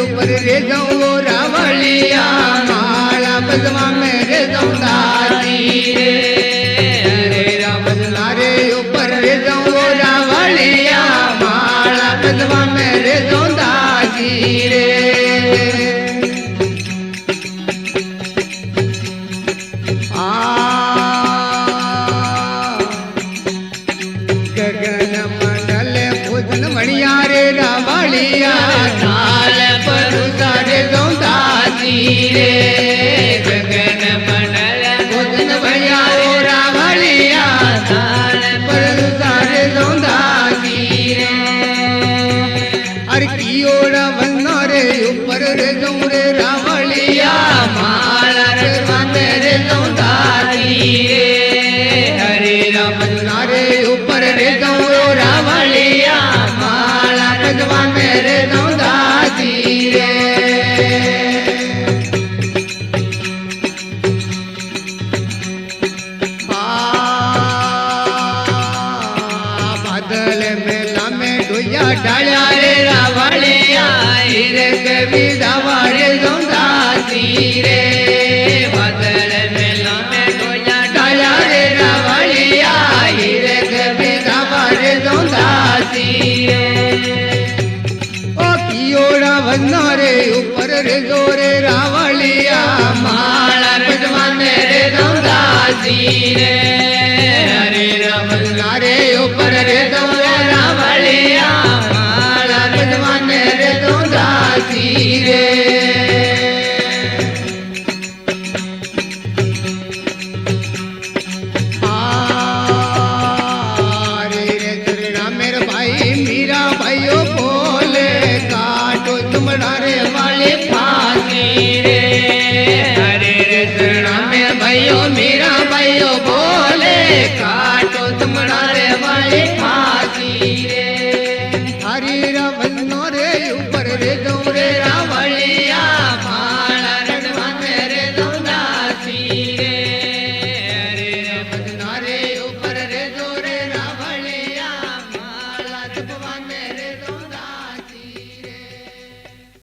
ऊपर रे जाऊं रावलिया माला बजवा मेरे जाऊं दादी रे अरे रावला रे ऊपर रे जाऊं रावलिया माला बजवा मेरे जाऊं दादी रे गगन मंडल भोजन बढ़िया रे रावलिया रे गगन मंडल भोजन भैया ओ रावलिया थाल पर सारे दौंदासी रे अरे कियोड़ा बन्ना रे ऊपर रे जाऊं रे रावलिया माला रे बंदे रे दौंदासी रे हरे राम रे ऊपर रे जाऊं रावलिया माला रे बंदे रे दौंदासी रे डाला रे रावलिया रे कभी दवाड़े दौंदासी रे बदल मेला में डोला डाला रे रावलिया रे कभी दवाड़े दौंदासी ओ कियोड़ा बन्ना रे ऊपर रे जोरे रावलिया माला बजवाने रे दौंदासी रे हरे रावला रे ऊपर रे दौरे रावलिया रे दौंदासी रे रे तेरा मेरे भाई मीरा भाइयों बोले काटो तुमरा रे वाले फांसी रे हरे रे तेरा मेरे भाइयों मीरा भाइयों बोले काटो तुमरा रे वाले फांसी रे हरी रावण रे ऊपर रे जाऊं रे रावलिया